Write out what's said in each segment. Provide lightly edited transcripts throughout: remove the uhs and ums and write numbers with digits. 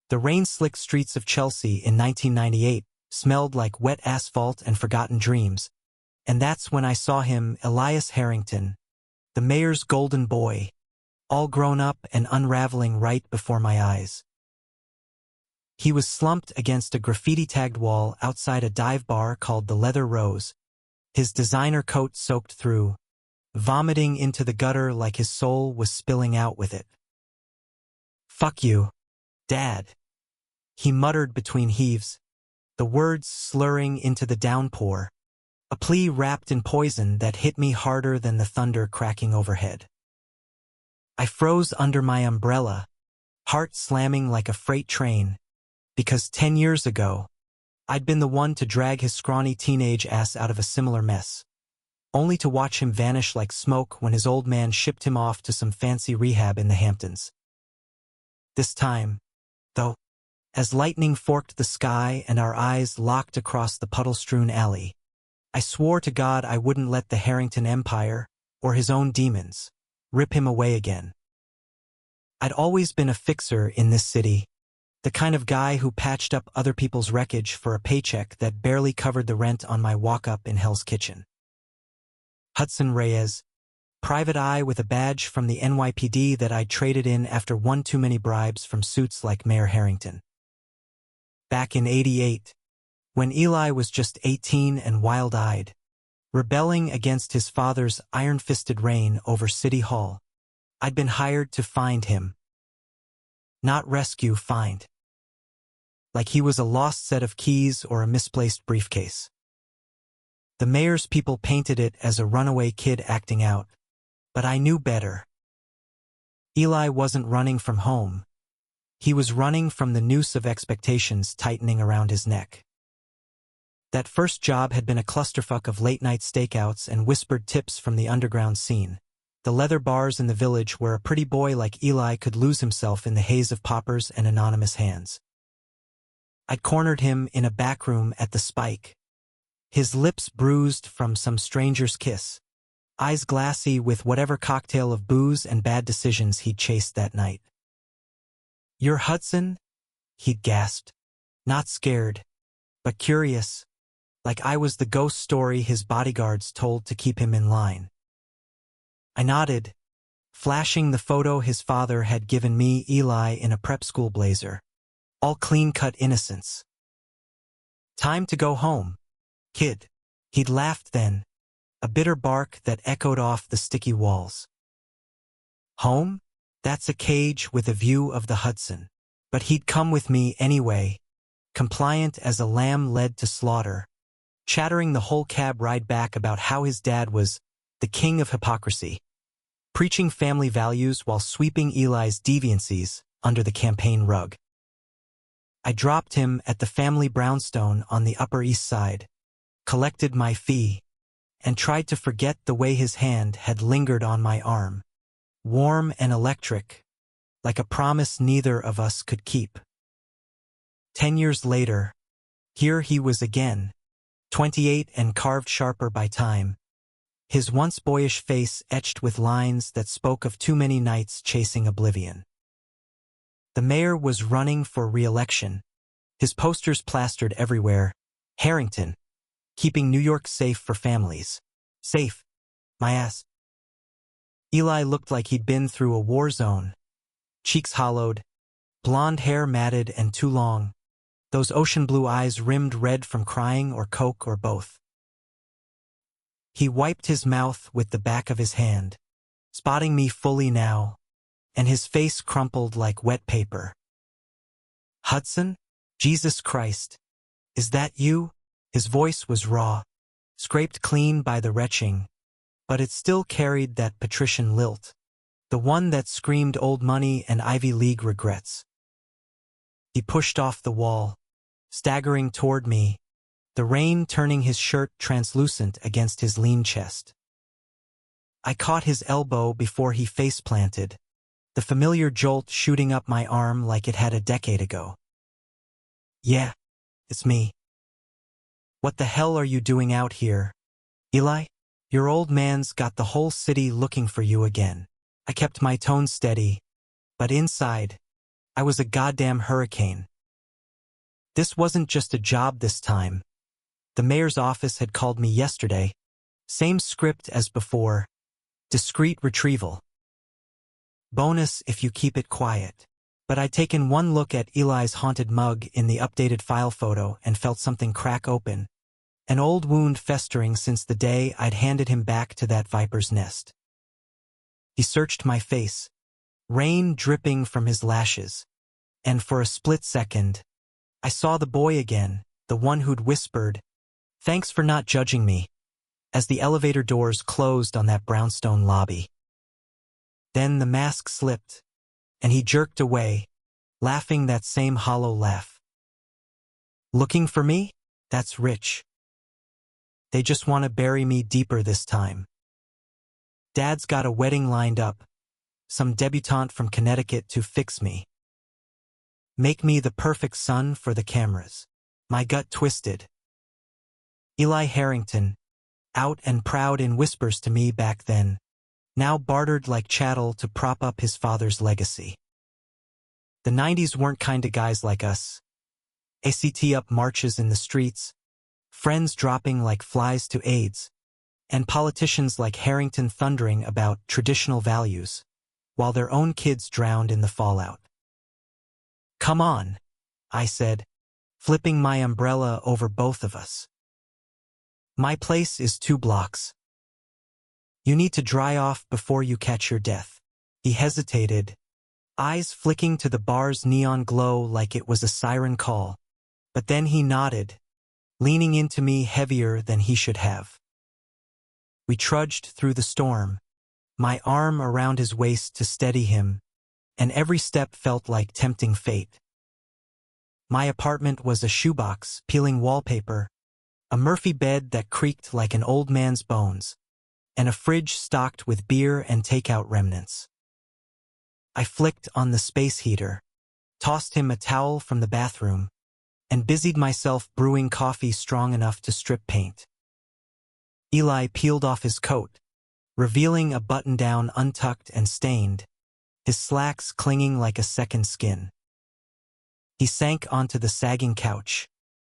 The rain-slicked streets of Chelsea in 1998 smelled like wet asphalt and forgotten dreams, and that's when I saw him, Elias Harrington, the mayor's golden boy, all grown up and unraveling right before my eyes. He was slumped against a graffiti-tagged wall outside a dive bar called the Leather Rose, his designer coat soaked through, vomiting into the gutter like his soul was spilling out with it. "Fuck you, Dad," he muttered between heaves, the words slurring into the downpour, a plea wrapped in poison that hit me harder than the thunder cracking overhead. I froze under my umbrella, heart slamming like a freight train, because 10 years ago, I'd been the one to drag his scrawny teenage ass out of a similar mess, only to watch him vanish like smoke when his old man shipped him off to some fancy rehab in the Hamptons. This time, though, as lightning forked the sky and our eyes locked across the puddle-strewn alley, I swore to God I wouldn't let the Harrington Empire, or his own demons, rip him away again. I'd always been a fixer in this city, the kind of guy who patched up other people's wreckage for a paycheck that barely covered the rent on my walk-up in Hell's Kitchen. Hudson Reyes, private eye with a badge from the NYPD that I'd traded in after one too many bribes from suits like Mayor Harrington. Back in '88, when Eli was just 18 and wild-eyed, rebelling against his father's iron-fisted reign over City Hall, I'd been hired to find him. Not rescue, find. Like he was a lost set of keys or a misplaced briefcase. The mayor's people painted it as a runaway kid acting out, but I knew better. Eli wasn't running from home. He was running from the noose of expectations tightening around his neck. That first job had been a clusterfuck of late-night stakeouts and whispered tips from the underground scene, the leather bars in the village where a pretty boy like Eli could lose himself in the haze of poppers and anonymous hands. I'd cornered him in a back room at the Spike, his lips bruised from some stranger's kiss, eyes glassy with whatever cocktail of booze and bad decisions he'd chased that night. "You're Hudson?" he'd gasped, not scared, but curious, like I was the ghost story his bodyguards told to keep him in line. I nodded, flashing the photo his father had given me, Eli in a prep school blazer, all clean-cut innocence. "Time to go home, kid." He'd laughed then, a bitter bark that echoed off the sticky walls. Home? That's a cage with a view of the Hudson. But he'd come with me anyway, compliant as a lamb led to slaughter, chattering the whole cab ride back about how his dad was the king of hypocrisy, preaching family values while sweeping Eli's deviancies under the campaign rug. I dropped him at the family brownstone on the Upper East Side, collected my fee, and tried to forget the way his hand had lingered on my arm, warm and electric, like a promise neither of us could keep. 10 years later, here he was again, 28 and carved sharper by time, his once boyish face etched with lines that spoke of too many nights chasing oblivion. The mayor was running for re-election, his posters plastered everywhere. Harrington, keeping New York safe for families. Safe, my ass. Eli looked like he'd been through a war zone, cheeks hollowed, blonde hair matted and too long, those ocean blue eyes rimmed red from crying or coke or both. He wiped his mouth with the back of his hand, spotting me fully now, and his face crumpled like wet paper. "Hudson? Jesus Christ. Is that you?" His voice was raw, scraped clean by the retching, but it still carried that patrician lilt, the one that screamed old money and Ivy League regrets. He pushed off the wall, staggering toward me, the rain turning his shirt translucent against his lean chest. I caught his elbow before he face-planted, the familiar jolt shooting up my arm like it had a decade ago. "Yeah, it's me." "What the hell are you doing out here, Eli? Your old man's got the whole city looking for you again." I kept my tone steady, but inside, I was a goddamn hurricane. This wasn't just a job this time. The mayor's office had called me yesterday. Same script as before. Discreet retrieval. Bonus if you keep it quiet. But I'd taken one look at Eli's haunted mug in the updated file photo and felt something crack open. An old wound festering since the day I'd handed him back to that viper's nest. He searched my face, rain dripping from his lashes, and for a split second, I saw the boy again, the one who'd whispered, "Thanks for not judging me," as the elevator doors closed on that brownstone lobby. Then the mask slipped, and he jerked away, laughing that same hollow laugh. Looking for me? That's rich. They just want to bury me deeper this time. Dad's got a wedding lined up, some debutante from Connecticut to fix me. Make me the perfect son for the cameras. My gut twisted. Eli Harrington, out and proud in whispers to me back then, now bartered like chattel to prop up his father's legacy. The 90s weren't kind to guys like us. ACT up marches in the streets, friends dropping like flies to AIDS, and politicians like Harrington thundering about traditional values, while their own kids drowned in the fallout. "Come on," I said, flipping my umbrella over both of us. "My place is 2 blocks. You need to dry off before you catch your death." He hesitated, eyes flicking to the bar's neon glow like it was a siren call, but then he nodded, leaning into me heavier than he should have. We trudged through the storm, my arm around his waist to steady him, and every step felt like tempting fate. My apartment was a shoebox, peeling wallpaper, a Murphy bed that creaked like an old man's bones, and a fridge stocked with beer and takeout remnants. I flicked on the space heater, tossed him a towel from the bathroom, and busied myself brewing coffee strong enough to strip paint. Eli peeled off his coat, revealing a button-down untucked and stained, his slacks clinging like a second skin. He sank onto the sagging couch,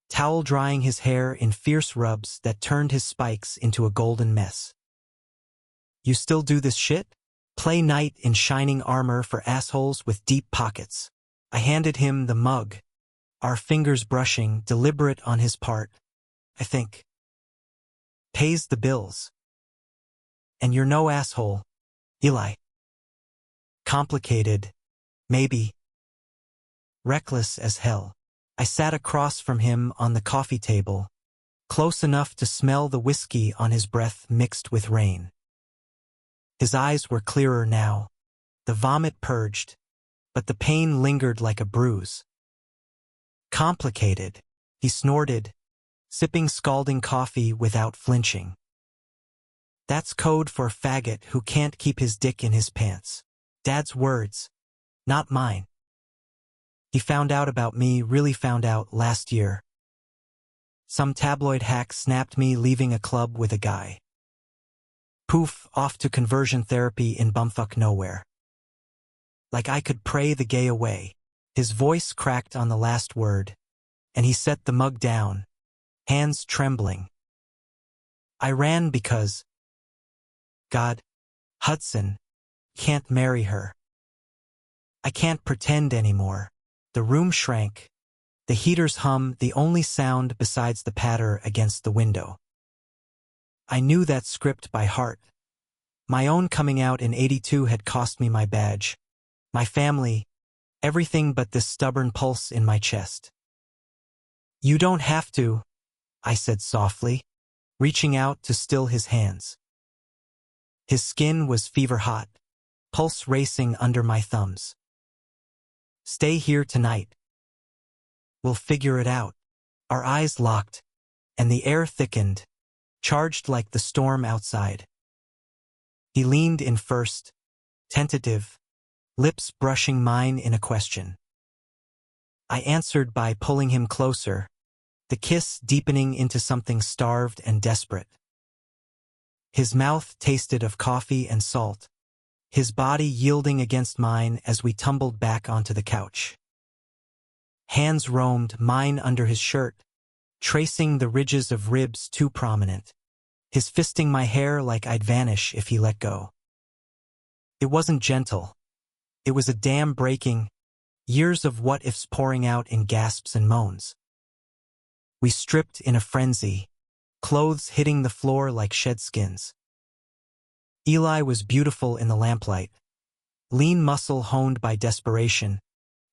towel drying his hair in fierce rubs that turned his spikes into a golden mess. "You still do this shit? Play knight in shining armor for assholes with deep pockets." I handed him the mug, our fingers brushing, deliberate on his part, I think. "Pays the bills. And you're no asshole, Eli." Complicated, maybe. Reckless as hell. I sat across from him on the coffee table, close enough to smell the whiskey on his breath mixed with rain. His eyes were clearer now, the vomit purged, but the pain lingered like a bruise. "Complicated," he snorted, sipping scalding coffee without flinching. "That's code for a faggot who can't keep his dick in his pants." Dad's words, not mine. He found out about me, really found out last year. Some tabloid hack snapped me leaving a club with a guy. Poof, off to conversion therapy in bumfuck nowhere. Like I could pray the gay away. His voice cracked on the last word, and he set the mug down, hands trembling. "I ran because, God, Hudson, can't marry her. I can't pretend anymore." The room shrank, the heater's hum the only sound besides the patter against the window. I knew that script by heart. My own coming out in '82 had cost me my badge, my family, everything but this stubborn pulse in my chest. "You don't have to," I said softly, reaching out to still his hands. His skin was fever-hot, pulse racing under my thumbs. "Stay here tonight. We'll figure it out." Our eyes locked, and the air thickened, charged like the storm outside. He leaned in first, tentative, lips brushing mine in a question. I answered by pulling him closer, the kiss deepening into something starved and desperate. His mouth tasted of coffee and salt, his body yielding against mine as we tumbled back onto the couch. Hands roamed, mine under his shirt, tracing the ridges of ribs too prominent, his fisting my hair like I'd vanish if he let go. It wasn't gentle. It was a dam breaking, years of what-ifs pouring out in gasps and moans. We stripped in a frenzy, clothes hitting the floor like shed skins. Eli was beautiful in the lamplight, lean muscle honed by desperation,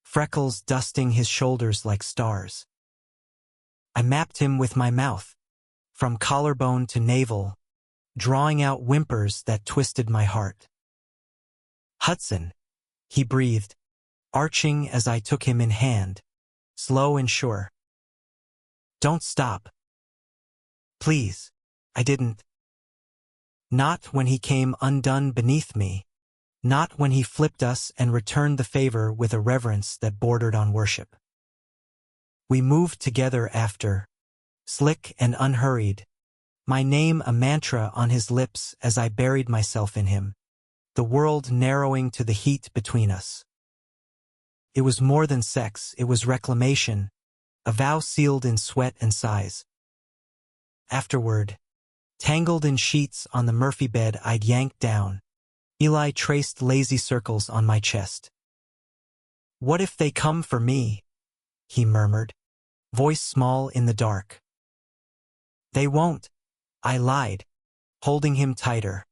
freckles dusting his shoulders like stars. I mapped him with my mouth, from collarbone to navel, drawing out whimpers that twisted my heart. "Hudson," he breathed, arching as I took him in hand, slow and sure. "Don't stop. Please." I didn't. Not when he came undone beneath me, not when he flipped us and returned the favor with a reverence that bordered on worship. We moved together after, slick and unhurried, my name a mantra on his lips as I buried myself in him, the world narrowing to the heat between us. It was more than sex, it was reclamation, a vow sealed in sweat and sighs. Afterward, tangled in sheets on the Murphy bed I'd yanked down, Eli traced lazy circles on my chest. "What if they come for me?" he murmured, voice small in the dark. "They won't," I lied, holding him tighter.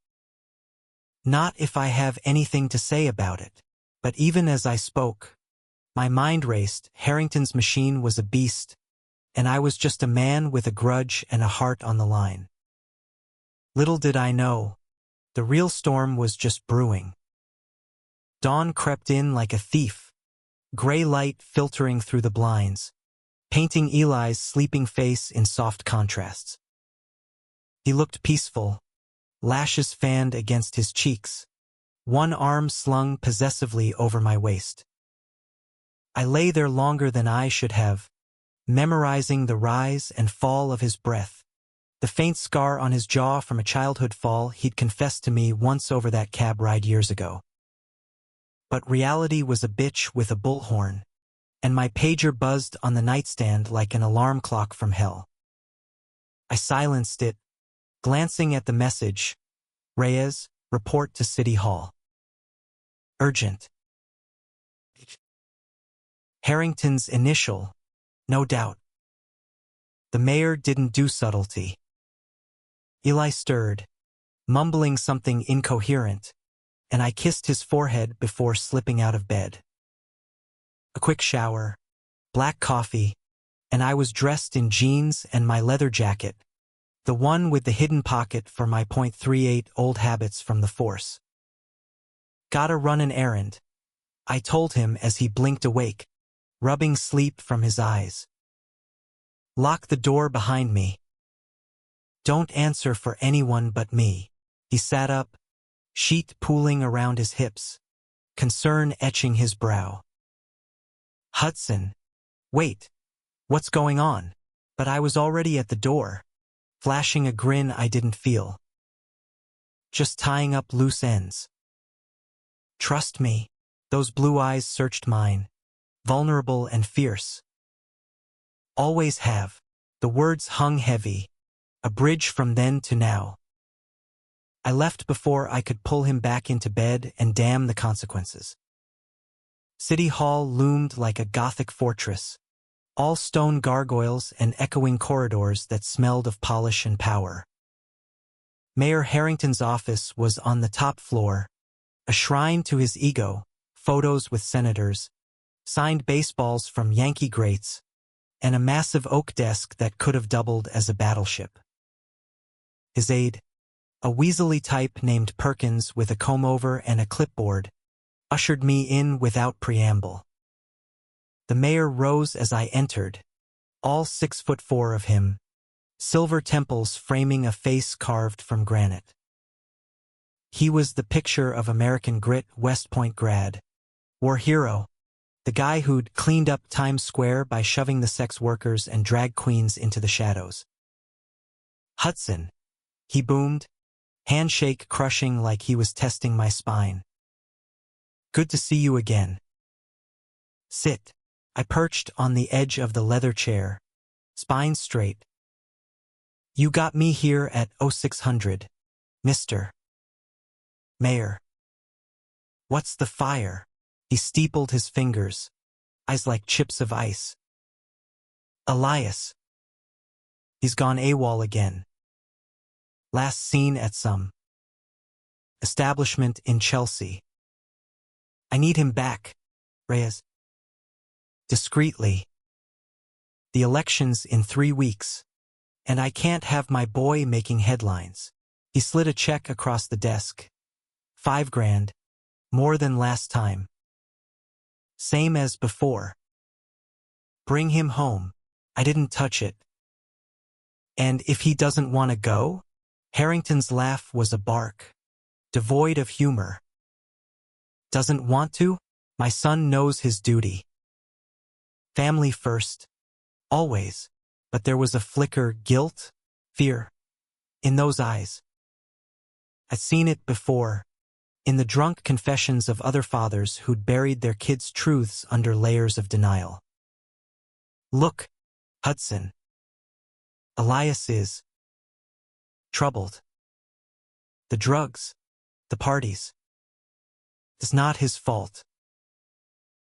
"Not if I have anything to say about it." But even as I spoke, my mind raced. Harrington's machine was a beast, and I was just a man with a grudge and a heart on the line. Little did I know, the real storm was just brewing. Dawn crept in like a thief, gray light filtering through the blinds, painting Eli's sleeping face in soft contrasts. He looked peaceful, lashes fanned against his cheeks, one arm slung possessively over my waist. I lay there longer than I should have, memorizing the rise and fall of his breath, the faint scar on his jaw from a childhood fall he'd confessed to me once over that cab ride years ago. But reality was a bitch with a bullhorn, and my pager buzzed on the nightstand like an alarm clock from hell. I silenced it, glancing at the message, "Reyes, report to City Hall. Urgent." Harrington's initial, no doubt. The mayor didn't do subtlety. Eli stirred, mumbling something incoherent, and I kissed his forehead before slipping out of bed. A quick shower, black coffee, and I was dressed in jeans and my leather jacket, the one with the hidden pocket for my .38 old habits from the force. "Gotta run an errand," I told him as he blinked awake, rubbing sleep from his eyes. "Lock the door behind me. Don't answer for anyone but me." He sat up, sheet pooling around his hips, concern etching his brow. "Hudson, wait, what's going on?" But I was already at the door, flashing a grin I didn't feel. "Just tying up loose ends." "Trust me." Those blue eyes searched mine, vulnerable and fierce. "Always have." The words hung heavy, a bridge from then to now. I left before I could pull him back into bed and damn the consequences. City Hall loomed like a Gothic fortress, all stone gargoyles and echoing corridors that smelled of polish and power. Mayor Harrington's office was on the top floor, a shrine to his ego, photos with senators, signed baseballs from Yankee greats, and a massive oak desk that could have doubled as a battleship. His aide, a weaselly type named Perkins with a comb-over and a clipboard, ushered me in without preamble. The mayor rose as I entered, all 6'4" of him, silver temples framing a face carved from granite. He was the picture of American grit, West Point grad, war hero, the guy who'd cleaned up Times Square by shoving the sex workers and drag queens into the shadows. "Hudson," he boomed, handshake crushing like he was testing my spine. Good to see you again. Sit. I perched on the edge of the leather chair, spine straight. You got me here at 0600, Mr. Mayor. What's the fire? He steepled his fingers, eyes like chips of ice. Elias. He's gone AWOL again. Last seen at some establishment in Chelsea. I need him back, Reyes. Discreetly. The election's in 3 weeks, and I can't have my boy making headlines. He slid a check across the desk. 5 grand, more than last time. Same as before. Bring him home. I didn't touch it. And if he doesn't want to go? Harrington's laugh was a bark, devoid of humor. Doesn't want to? My son knows his duty. Family first. Always. But there was a flicker, guilt, fear, in those eyes. I'd seen it before, in the drunk confessions of other fathers who'd buried their kids' truths under layers of denial. Look, Hudson. Elias is troubled. The drugs, the parties. It's not his fault.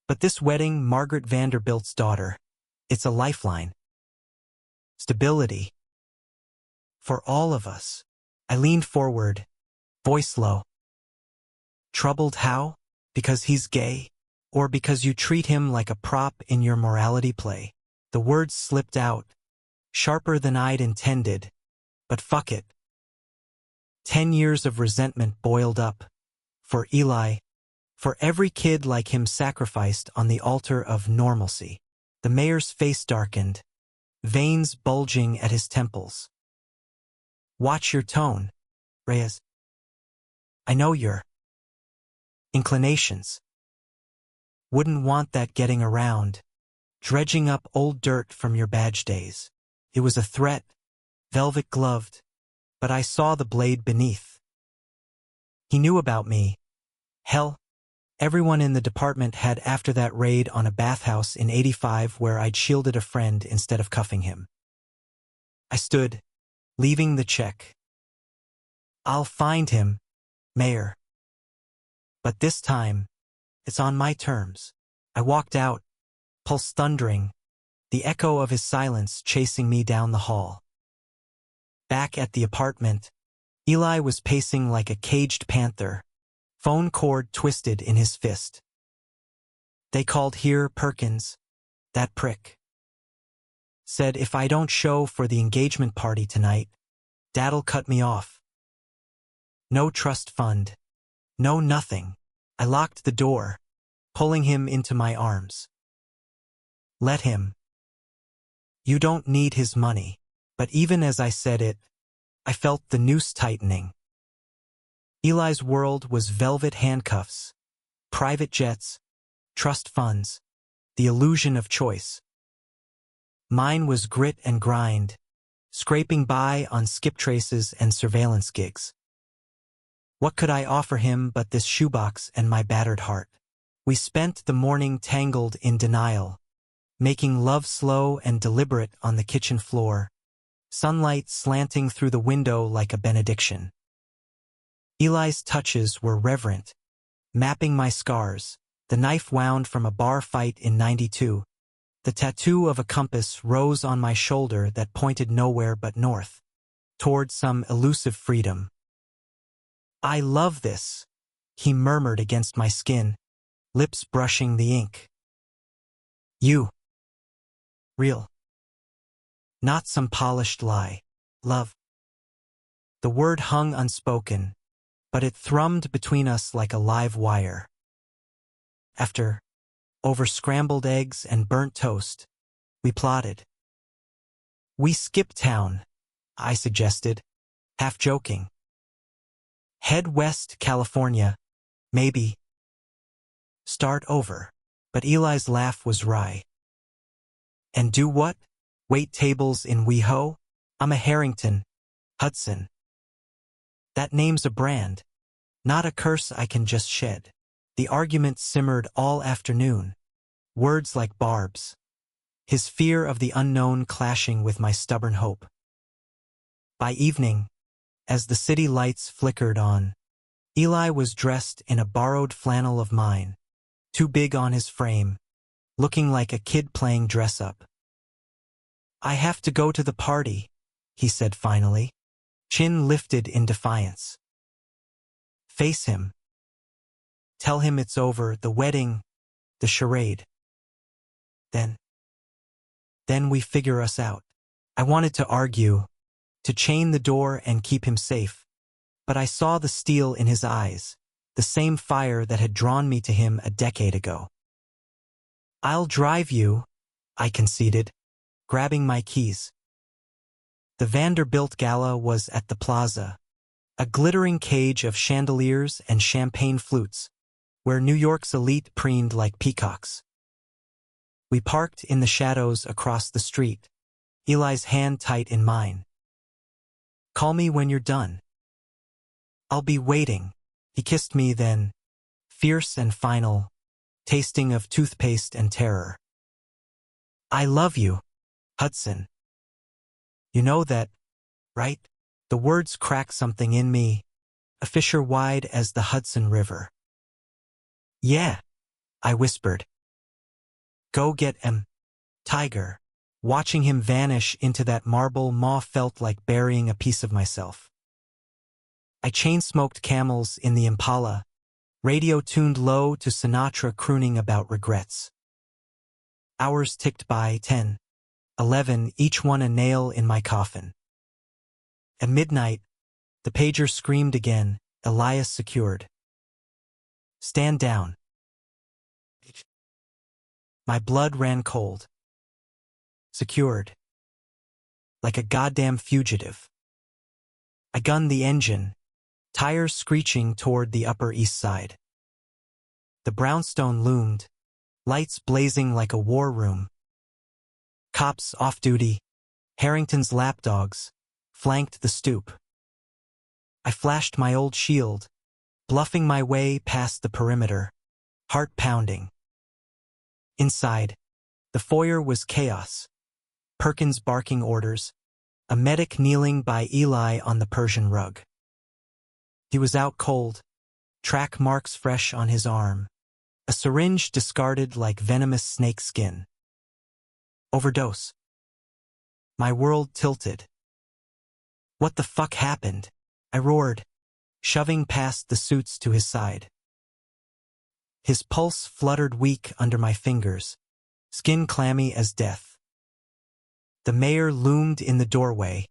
But this wedding, Margaret Vanderbilt's daughter, it's a lifeline. Stability. For all of us. I leaned forward, voice low. Troubled how? Because he's gay? Or because you treat him like a prop in your morality play? The words slipped out, sharper than I'd intended, but fuck it. 10 years of resentment boiled up. For Eli. For every kid like him sacrificed on the altar of normalcy. The mayor's face darkened, veins bulging at his temples. Watch your tone, Reyes. I know your inclinations. Wouldn't want that getting around, dredging up old dirt from your badge days. It was a threat, velvet-gloved, but I saw the blade beneath. He knew about me. Hell, everyone in the department had after that raid on a bathhouse in '85 where I'd shielded a friend instead of cuffing him. I stood, leaving the check. I'll find him, Mayor. But this time, it's on my terms. I walked out, pulse thundering, the echo of his silence chasing me down the hall. Back at the apartment, Eli was pacing like a caged panther, phone cord twisted in his fist. They called here Perkins, that prick. Said if I don't show for the engagement party tonight, Dad'll cut me off. No trust fund. No nothing. I locked the door, pulling him into my arms. Let him. You don't need his money. But even as I said it, I felt the noose tightening. Eli's world was velvet handcuffs, private jets, trust funds, the illusion of choice. Mine was grit and grind, scraping by on skip traces and surveillance gigs. What could I offer him but this shoebox and my battered heart? We spent the morning tangled in denial, making love slow and deliberate on the kitchen floor, sunlight slanting through the window like a benediction. Eli's touches were reverent, mapping my scars, the knife wound from a bar fight in '92. The tattoo of a compass rose on my shoulder that pointed nowhere but north, toward some elusive freedom. I love this, he murmured against my skin, lips brushing the ink. You. Real. Not some polished lie. Love. The word hung unspoken, but it thrummed between us like a live wire. After, over scrambled eggs and burnt toast, we plotted. We skip town, I suggested, half joking. Head west, California, maybe. Start over. But Eli's laugh was wry. And do what? Wait tables in WeHo? I'm a Harrington, Hudson. That name's a brand, not a curse I can just shed. The argument simmered all afternoon, words like barbs. His fear of the unknown clashing with my stubborn hope. By evening, as the city lights flickered on, Eli was dressed in a borrowed flannel of mine, too big on his frame, looking like a kid playing dress-up. "I have to go to the party," he said finally, chin lifted in defiance. Face him. Tell him it's over, the wedding, the charade. Then we figure us out. I wanted to argue, to chain the door and keep him safe, but I saw the steel in his eyes, the same fire that had drawn me to him a decade ago. "I'll drive you," I conceded, grabbing my keys. The Vanderbilt Gala was at the plaza, a glittering cage of chandeliers and champagne flutes, where New York's elite preened like peacocks. We parked in the shadows across the street, Eli's hand tight in mine. "Call me when you're done." "I'll be waiting." He kissed me then, fierce and final, tasting of toothpaste and terror. "I love you, Hudson. You know that, right?" The words cracked something in me, a fissure wide as the Hudson River. "Yeah," I whispered. "Go get him, Tiger." Watching him vanish into that marble maw felt like burying a piece of myself. I chain-smoked Camels in the Impala, radio tuned low to Sinatra crooning about regrets. Hours ticked by, 10, 11, each one a nail in my coffin. At midnight, the pager screamed again, Elias secured. "Stand down." My blood ran cold. Secured. Like a goddamn fugitive. I gunned the engine, tires screeching toward the Upper East Side. The brownstone loomed, lights blazing like a war room. Cops off duty, Harrington's lapdogs, flanked the stoop. I flashed my old shield, bluffing my way past the perimeter, heart pounding. Inside, the foyer was chaos. Perkins barking orders, a medic kneeling by Eli on the Persian rug. He was out cold, track marks fresh on his arm, a syringe discarded like venomous snake skin. Overdose. My world tilted. "What the fuck happened?" I roared, shoving past the suits to his side. His pulse fluttered weak under my fingers, skin clammy as death. The mayor loomed in the doorway,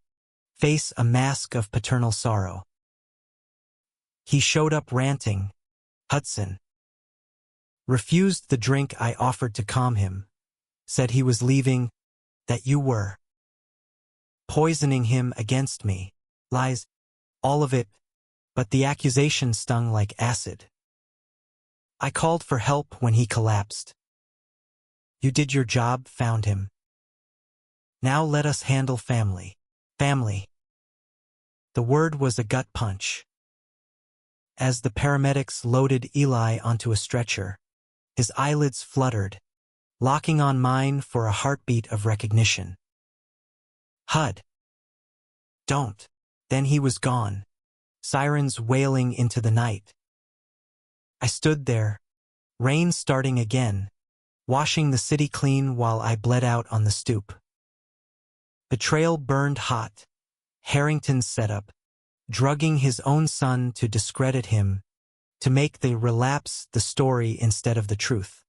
face a mask of paternal sorrow. He showed up ranting, "Hudson." Refused the drink I offered to calm him, said he was leaving, that you were poisoning him against me. Lies, all of it, but the accusation stung like acid. I called for help when he collapsed. You did your job, found him. Now let us handle family. Family. The word was a gut punch. As the paramedics loaded Eli onto a stretcher, his eyelids fluttered, locking on mine for a heartbeat of recognition. "Hud. Don't." Then he was gone, sirens wailing into the night. I stood there, rain starting again, washing the city clean while I bled out on the stoop. Betrayal burned hot, Harrington's setup, drugging his own son to discredit him, to make the relapse the story instead of the truth.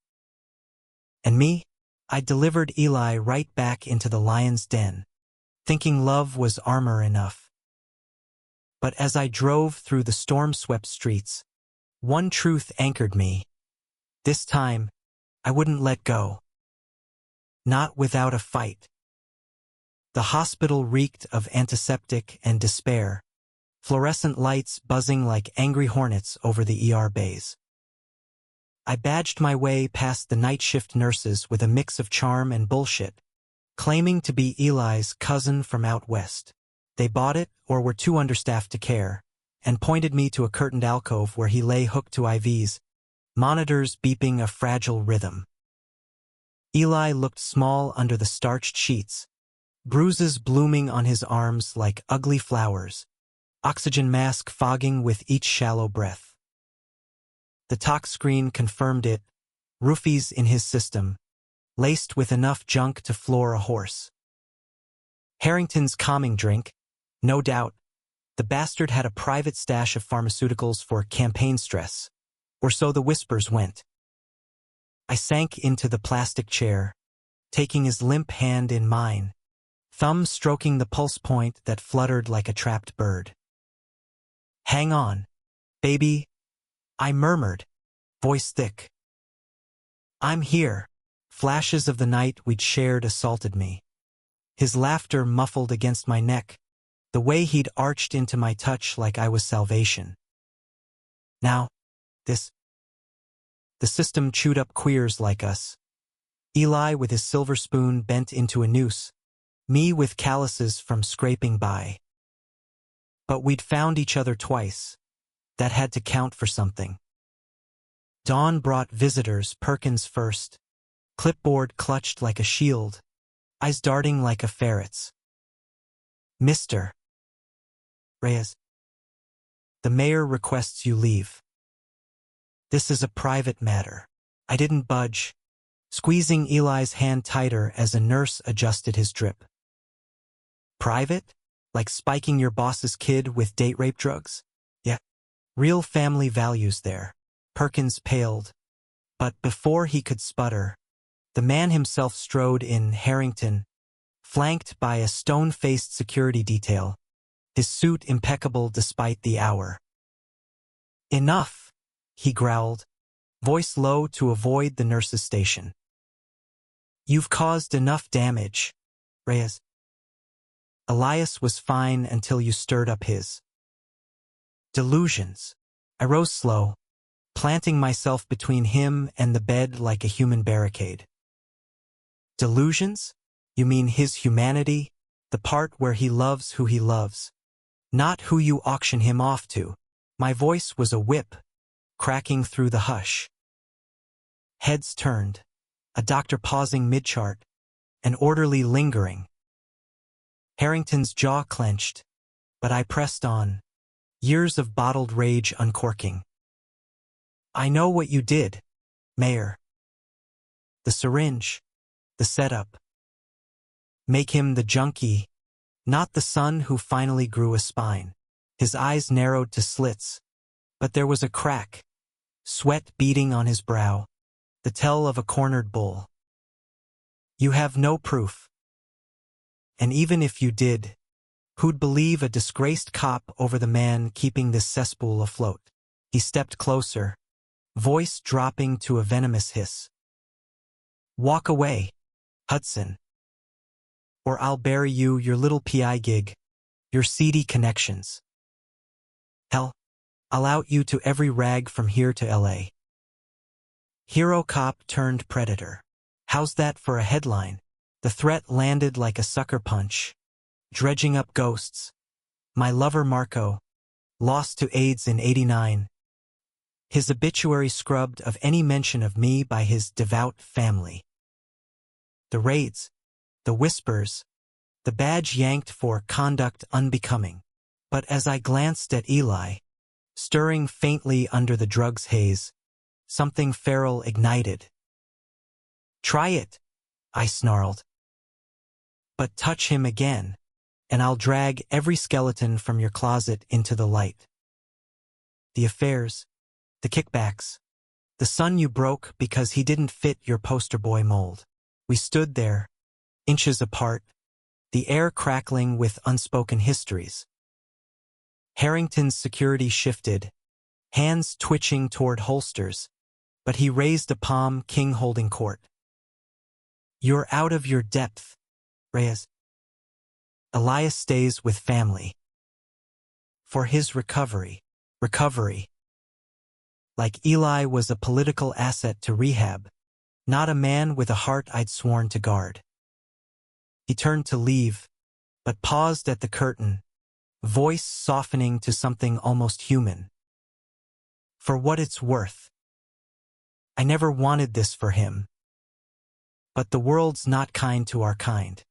And me? I delivered Eli right back into the lion's den, thinking love was armor enough. But as I drove through the storm-swept streets, one truth anchored me. This time, I wouldn't let go. Not without a fight. The hospital reeked of antiseptic and despair, fluorescent lights buzzing like angry hornets over the ER bays. I badged my way past the night shift nurses with a mix of charm and bullshit, claiming to be Eli's cousin from out west. They bought it or were too understaffed to care, and pointed me to a curtained alcove where he lay hooked to IVs, monitors beeping a fragile rhythm. Eli looked small under the starched sheets, bruises blooming on his arms like ugly flowers, oxygen mask fogging with each shallow breath. The talk screen confirmed it, roofies in his system, laced with enough junk to floor a horse. Harrington's calming drink, no doubt. The bastard had a private stash of pharmaceuticals for campaign stress, or so the whispers went. I sank into the plastic chair, taking his limp hand in mine, thumb stroking the pulse point that fluttered like a trapped bird. Hang on, baby, I murmured, voice thick. I'm here. Flashes of the night we'd shared assaulted me. His laughter muffled against my neck, the way he'd arched into my touch like I was salvation. Now, the system chewed up queers like us. Eli with his silver spoon bent into a noose, me with calluses from scraping by. But we'd found each other twice. That had to count for something. Dawn brought visitors, Perkins first. Clipboard clutched like a shield, eyes darting like a ferret's. Mr. Reyes. The mayor requests you leave. This is a private matter. I didn't budge, squeezing Eli's hand tighter as a nurse adjusted his drip. Private? Like spiking your boss's kid with date rape drugs? Yeah. Real family values there. Perkins paled. But before he could sputter, the man himself strode in, Harrington, flanked by a stone-faced security detail, his suit impeccable despite the hour. Enough, he growled, voice low to avoid the nurse's station. You've caused enough damage, Reyes. Elias was fine until you stirred up his delusions. I rose slow, planting myself between him and the bed like a human barricade. Delusions? You mean his humanity, the part where he loves who he loves, not who you auction him off to. My voice was a whip, cracking through the hush. Heads turned, a doctor pausing mid-chart, an orderly lingering. Harrington's jaw clenched, but I pressed on, years of bottled rage uncorking. I know what you did, Mayor. The syringe, the setup. Make him the junkie, not the son who finally grew a spine. His eyes narrowed to slits, but there was a crack, sweat beading on his brow, the tell of a cornered bull. You have no proof. And even if you did, who'd believe a disgraced cop over the man keeping this cesspool afloat? He stepped closer, voice dropping to a venomous hiss. Walk away, Hudson. Or I'll bury you, your little PI gig, your seedy connections. Hell, I'll out you to every rag from here to LA. Hero cop turned predator. How's that for a headline? The threat landed like a sucker punch, dredging up ghosts. My lover Marco, lost to AIDS in '89. His obituary scrubbed of any mention of me by his devout family. The raids, the whispers, the badge yanked for conduct unbecoming. But as I glanced at Eli, stirring faintly under the drug's haze, something feral ignited. Try it, I snarled. But touch him again, and I'll drag every skeleton from your closet into the light. The affairs, the kickbacks, the son you broke because he didn't fit your poster boy mold. We stood there, inches apart, the air crackling with unspoken histories. Harrington's security shifted, hands twitching toward holsters, but he raised a palm, king holding court. You're out of your depth, Reyes. Elias stays with family. For his recovery. Like Eli was a political asset to rehab, not a man with a heart I'd sworn to guard. He turned to leave, but paused at the curtain, voice softening to something almost human. For what it's worth, I never wanted this for him. But the world's not kind to our kind.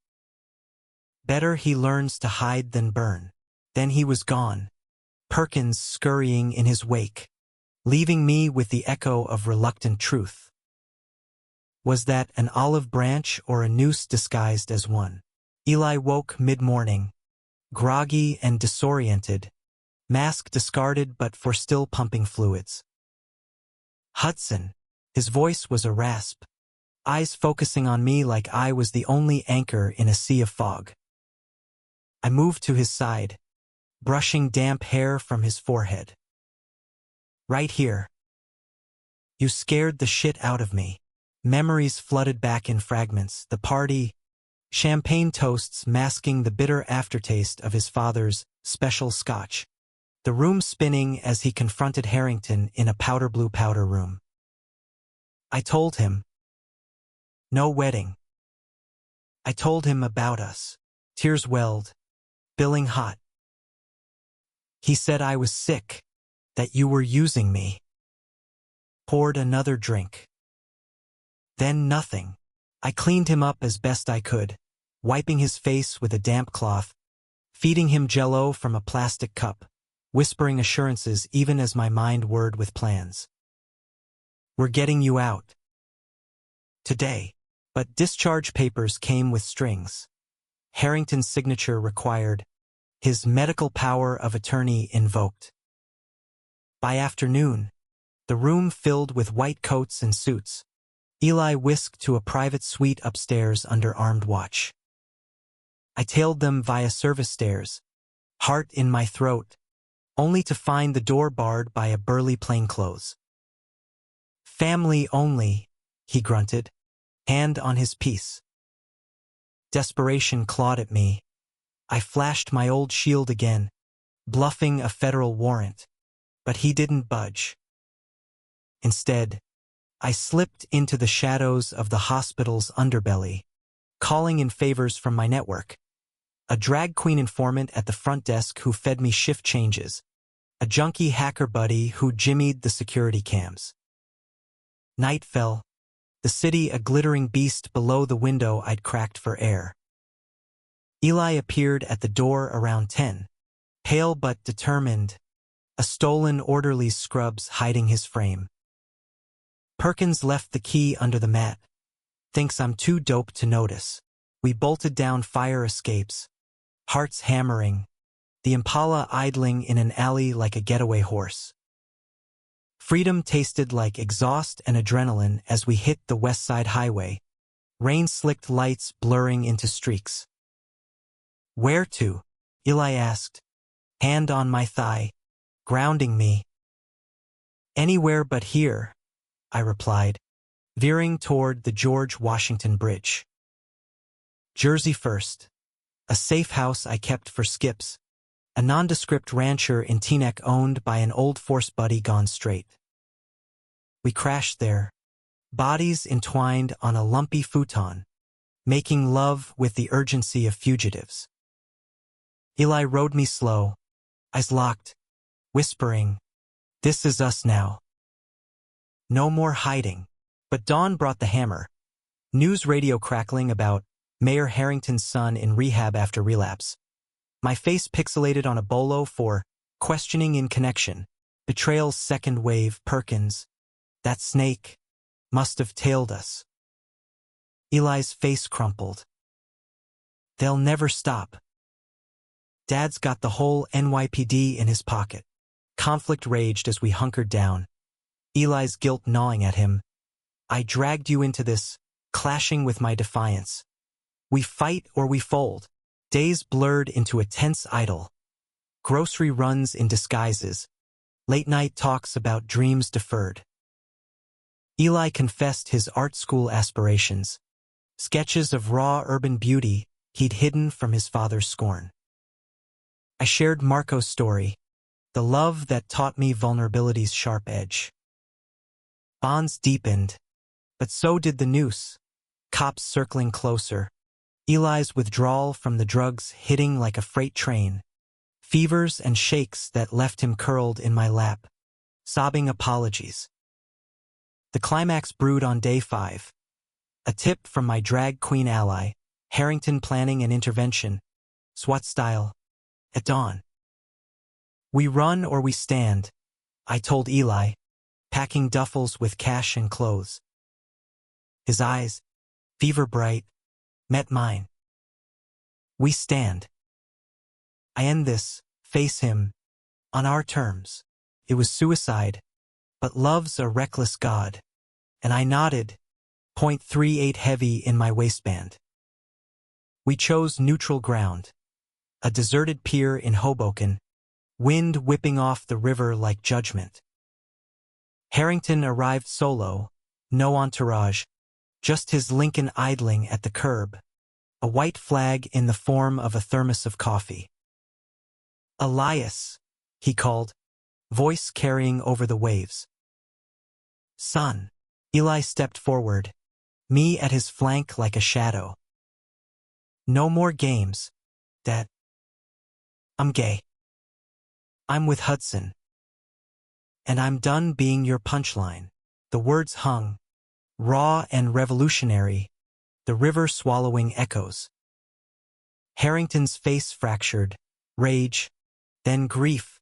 Better he learns to hide than burn. Then he was gone, Perkins scurrying in his wake, leaving me with the echo of reluctant truth. Was that an olive branch or a noose disguised as one? Eli woke mid-morning, groggy and disoriented, mask discarded but for still pumping fluids. Hudson. His voice was a rasp, eyes focusing on me like I was the only anchor in a sea of fog. I moved to his side, brushing damp hair from his forehead. Right here. You scared the shit out of me. Memories flooded back in fragments, the party, champagne toasts masking the bitter aftertaste of his father's special scotch, the room spinning as he confronted Harrington in a powder blue powder room. I told him. No wedding. I told him about us. Tears welled, billing hot. He said I was sick, that you were using me. Poured another drink. Then nothing. I cleaned him up as best I could, wiping his face with a damp cloth, feeding him Jell-O from a plastic cup, whispering assurances even as my mind whirred with plans. We're getting you out. Today. But discharge papers came with strings. Harrington's signature required, his medical power of attorney invoked. By afternoon, the room filled with white coats and suits. Eli whisked to a private suite upstairs under armed watch. I tailed them via service stairs, heart in my throat, only to find the door barred by a burly plainclothes. Family only, he grunted, hand on his piece. Desperation clawed at me. I flashed my old shield again, bluffing a federal warrant, but he didn't budge. Instead, I slipped into the shadows of the hospital's underbelly, calling in favors from my network. A drag queen informant at the front desk who fed me shift changes, a junkie hacker buddy who jimmied the security cams. Night fell, the city a glittering beast below the window I'd cracked for air. Eli appeared at the door around 10, pale but determined, a stolen orderly's scrubs hiding his frame. Perkins left the key under the mat. Thinks I'm too dope to notice. We bolted down fire escapes, hearts hammering, the Impala idling in an alley like a getaway horse. Freedom tasted like exhaust and adrenaline as we hit the West Side Highway, rain-slicked lights blurring into streaks. Where to? Eli asked, hand on my thigh, grounding me. Anywhere but here, I replied, veering toward the George Washington Bridge. Jersey first. A safe house I kept for Skips, a nondescript rancher in Teaneck owned by an old force buddy gone straight. We crashed there, bodies entwined on a lumpy futon, making love with the urgency of fugitives. Eli rode me slow, eyes locked, whispering, "This is us now. No more hiding." But dawn brought the hammer. News radio crackling about Mayor Harrington's son in rehab after relapse. My face pixelated on a bolo for questioning in connection. Betrayal's second wave. Perkins. That snake must have tailed us. Eli's face crumpled. They'll never stop. Dad's got the whole NYPD in his pocket. Conflict raged as we hunkered down, Eli's guilt gnawing at him. I dragged you into this, clashing with my defiance. We fight or we fold. Days blurred into a tense idyll. Grocery runs in disguises. Late-night talks about dreams deferred. Eli confessed his art school aspirations, sketches of raw urban beauty he'd hidden from his father's scorn. I shared Marco's story, the love that taught me vulnerability's sharp edge. Bonds deepened, but so did the noose, cops circling closer, Eli's withdrawal from the drugs hitting like a freight train, fevers and shakes that left him curled in my lap, sobbing apologies. The climax brewed on day 5. A tip from my drag queen ally, Harrington planning an intervention, SWAT style, at dawn. We run or we stand, I told Eli, packing duffels with cash and clothes. His eyes, fever bright, met mine. We stand. I end this, face him, on our terms. It was suicide, but love's a reckless god. And I nodded, .38 heavy in my waistband. We chose neutral ground. A deserted pier in Hoboken, wind whipping off the river like judgment. Harrington arrived solo, no entourage, just his Lincoln idling at the curb, a white flag in the form of a thermos of coffee. Elias, he called, voice carrying over the waves. Son. Eli stepped forward, me at his flank like a shadow. No more games, Dad. I'm gay. I'm with Hudson. And I'm done being your punchline. The words hung, raw and revolutionary, the river swallowing echoes. Harrington's face fractured, rage, then grief,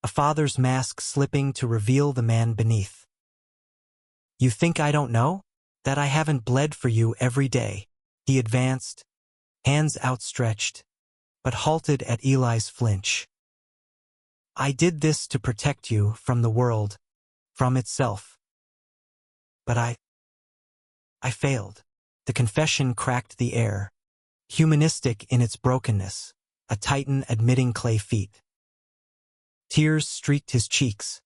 a father's mask slipping to reveal the man beneath. You think I don't know? That I haven't bled for you every day? He advanced, hands outstretched, but halted at Eli's flinch. I did this to protect you from the world, from itself. But I failed. The confession cracked the air, humanistic in its brokenness, a titan admitting clay feet. Tears streaked his cheeks,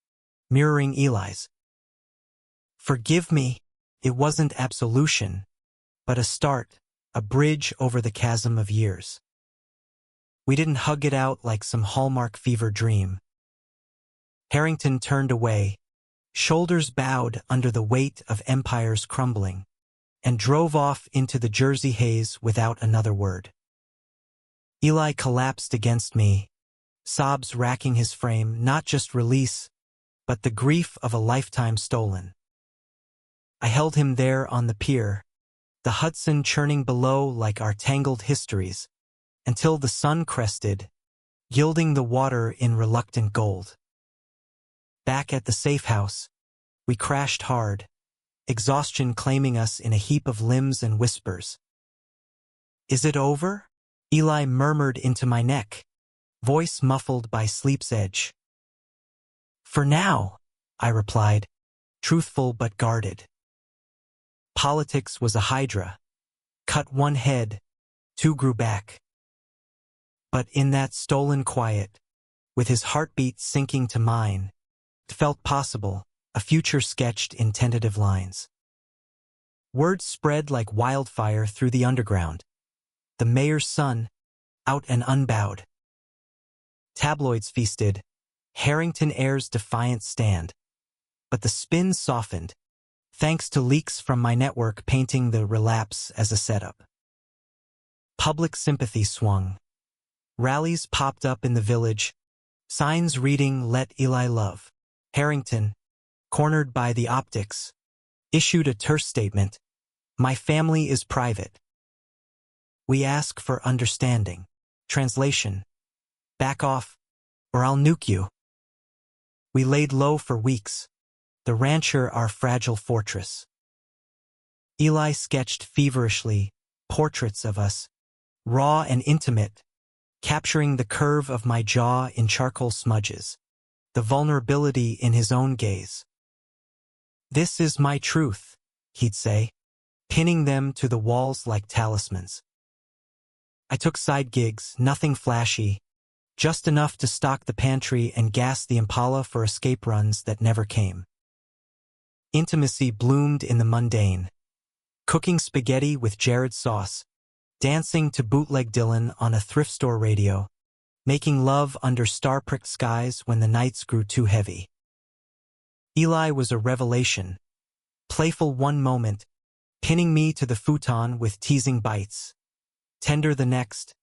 mirroring Eli's. Forgive me, it wasn't absolution, but a start, a bridge over the chasm of years. We didn't hug it out like some Hallmark fever dream. Harrington turned away, shoulders bowed under the weight of empires crumbling, and drove off into the Jersey haze without another word. Eli collapsed against me, sobs racking his frame, not just release, but the grief of a lifetime stolen. I held him there on the pier, the Hudson churning below like our tangled histories, until the sun crested, gilding the water in reluctant gold. Back at the safe house, we crashed hard, exhaustion claiming us in a heap of limbs and whispers. Is it over? Eli murmured into my neck, voice muffled by sleep's edge. For now, I replied, truthful but guarded. Politics was a hydra. Cut one head, 2 grew back. But in that stolen quiet, with his heartbeat sinking to mine, it felt possible, a future sketched in tentative lines. Word spread like wildfire through the underground. The mayor's son, out and unbowed. Tabloids feasted, Harrington Air's defiant stand. But the spin softened, thanks to leaks from my network painting the relapse as a setup. Public sympathy swung. Rallies popped up in the village, signs reading "Let Eli Love." Harrington, cornered by the optics, issued a terse statement, "My family is private. We ask for understanding." Translation: back off, or I'll nuke you. We laid low for weeks, the rancher our fragile fortress. Eli sketched feverishly portraits of us, raw and intimate, capturing the curve of my jaw in charcoal smudges, the vulnerability in his own gaze. This is my truth, he'd say, pinning them to the walls like talismans. I took side gigs, nothing flashy, just enough to stock the pantry and gas the Impala for escape runs that never came. Intimacy bloomed in the mundane. Cooking spaghetti with Jared sauce, dancing to bootleg Dylan on a thrift store radio, making love under star-pricked skies when the nights grew too heavy. Eli was a revelation, playful one moment, pinning me to the futon with teasing bites, tender the next,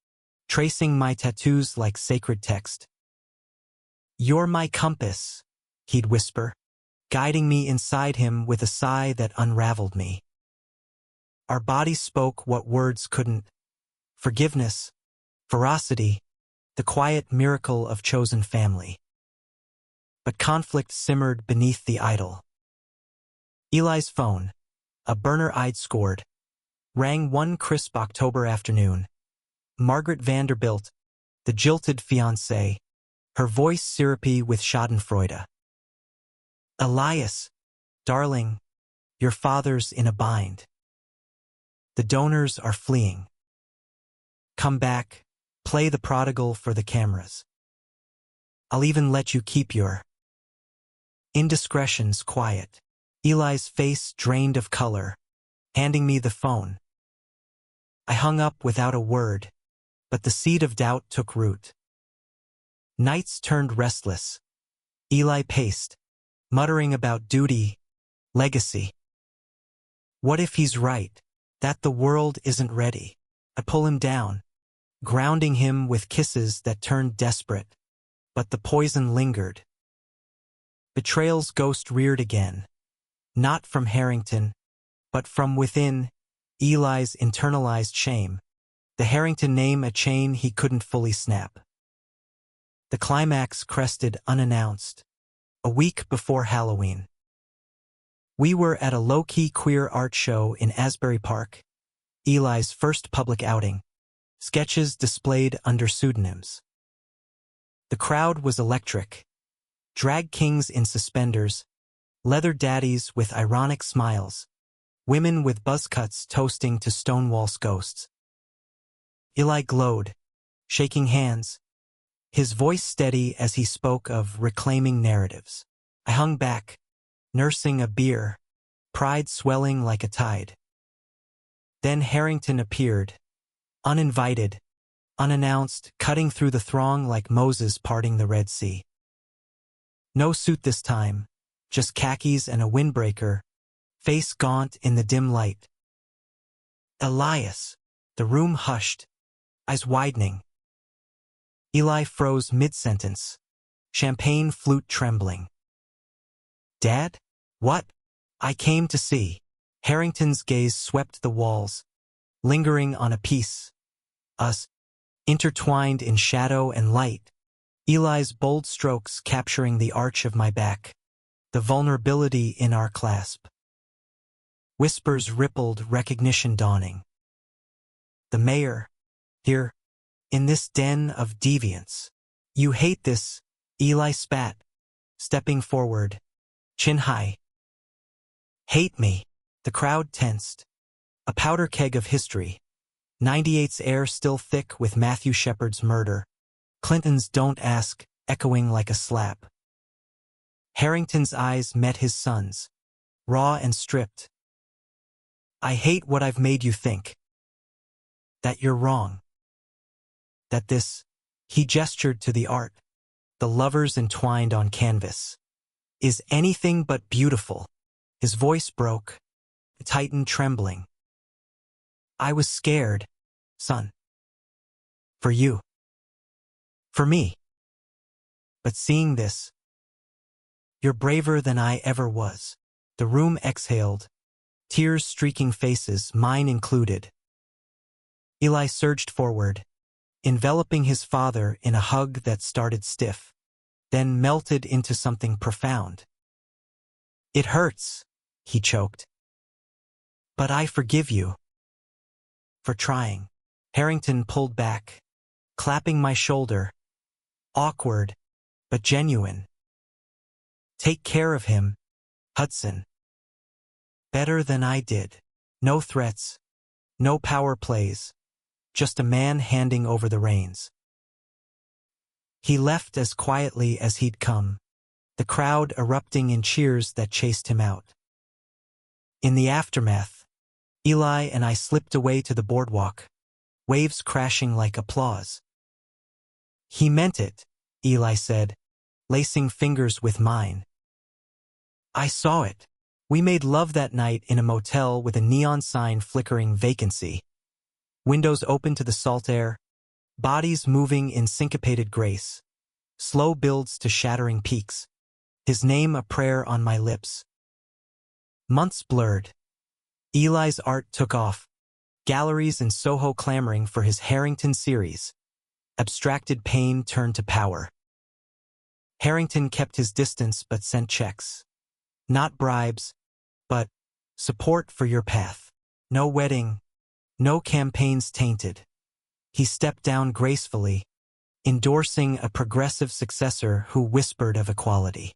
tracing my tattoos like sacred text. "You're my compass," he'd whisper, guiding me inside him with a sigh that unraveled me. Our bodies spoke what words couldn't. Forgiveness, ferocity, the quiet miracle of chosen family. But conflict simmered beneath the idol. Eli's phone, a burner I'd scored, rang one crisp October afternoon. Margaret Vanderbilt, the jilted fiancée, her voice syrupy with schadenfreude. Elias, darling, your father's in a bind. The donors are fleeing. Come back, play the prodigal for the cameras. I'll even let you keep your indiscretions quiet. Eli's face drained of color, handing me the phone. I hung up without a word, but the seed of doubt took root. Nights turned restless. Eli paced, muttering about duty, legacy. What if he's right, that the world isn't ready? I pull him down, grounding him with kisses that turned desperate, but the poison lingered. Betrayal's ghost reared again, not from Harrington, but from within, Eli's internalized shame, the Harrington name a chain he couldn't fully snap. The climax crested unannounced, a week before Halloween. We were at a low-key queer art show in Asbury Park, Eli's first public outing, sketches displayed under pseudonyms. The crowd was electric. Drag kings in suspenders, leather daddies with ironic smiles, women with buzz cuts toasting to Stonewall's ghosts. Eli glowed, shaking hands, his voice steady as he spoke of reclaiming narratives. I hung back, nursing a beer, pride swelling like a tide. Then Harrington appeared, uninvited, unannounced, cutting through the throng like Moses parting the Red Sea. No suit this time, just khakis and a windbreaker, face gaunt in the dim light. Elias, the room hushed, eyes widening. Eli froze mid-sentence, champagne flute trembling. Dad? What? I came to see. Harrington's gaze swept the walls, lingering on a piece. Us, intertwined in shadow and light. Eli's bold strokes capturing the arch of my back, the vulnerability in our clasp. Whispers rippled, recognition dawning. The mayor, here, in this den of deviance. You hate this, Eli spat, stepping forward, chin high. Hate me. The crowd tensed. A powder keg of history. 98's air still thick with Matthew Shepard's murder. Clinton's don't ask, echoing like a slap. Harrington's eyes met his son's, raw and stripped. I hate what I've made you think. That you're wrong. That this, he gestured to the art, the lovers entwined on canvas, is anything but beautiful. His voice broke, tightened, trembling. I was scared, son. For you. For me. But seeing this, you're braver than I ever was. The room exhaled, tears streaking faces, mine included. Eli surged forward, enveloping his father in a hug that started stiff, then melted into something profound. It hurts, he choked. But I forgive you. For trying. Harrington pulled back, clapping my shoulder. Awkward, but genuine. Take care of him, Hudson. Better than I did. No threats, no power plays, just a man handing over the reins. He left as quietly as he'd come, the crowd erupting in cheers that chased him out. In the aftermath, Eli and I slipped away to the boardwalk, waves crashing like applause. He meant it, Eli said, lacing fingers with mine. I saw it. We made love that night in a motel with a neon sign flickering vacancy. Windows open to the salt air, bodies moving in syncopated grace, slow builds to shattering peaks. his name a prayer on my lips. Months blurred. Eli's art took off. Galleries in Soho clamoring for his Harrington series. Abstracted pain turned to power. Harrington kept his distance but sent checks. Not bribes, but support for your path. No wedding, no campaigns tainted. He stepped down gracefully, endorsing a progressive successor who whispered of equality.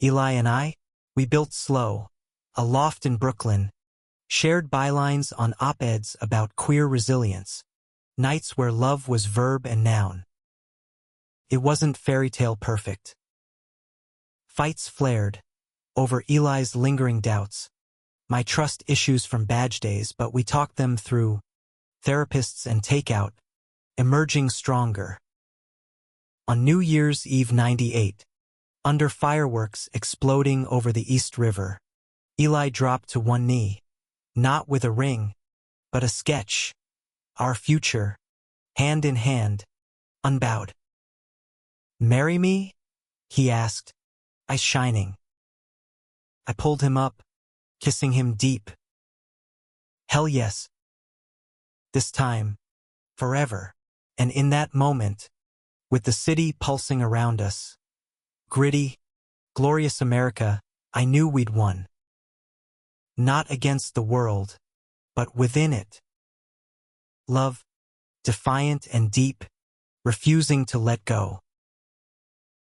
Eli and I, we built slow, a loft in Brooklyn, shared bylines on op-eds about queer resilience, nights where love was verb and noun. It wasn't fairy tale perfect. Fights flared over Eli's lingering doubts, my trust issues from badge days, but we talked them through, therapists and takeout, emerging stronger. On New Year's Eve '98, under fireworks exploding over the East River, Eli dropped to one knee, not with a ring, but a sketch, our future, hand in hand, unbowed. "Marry me?" he asked, eyes shining. I pulled him up, kissing him deep. "Hell yes. This time, forever." And in that moment, with the city pulsing around us, gritty, glorious America, I knew we'd won. Not against the world, but within it. Love, defiant and deep, refusing to let go.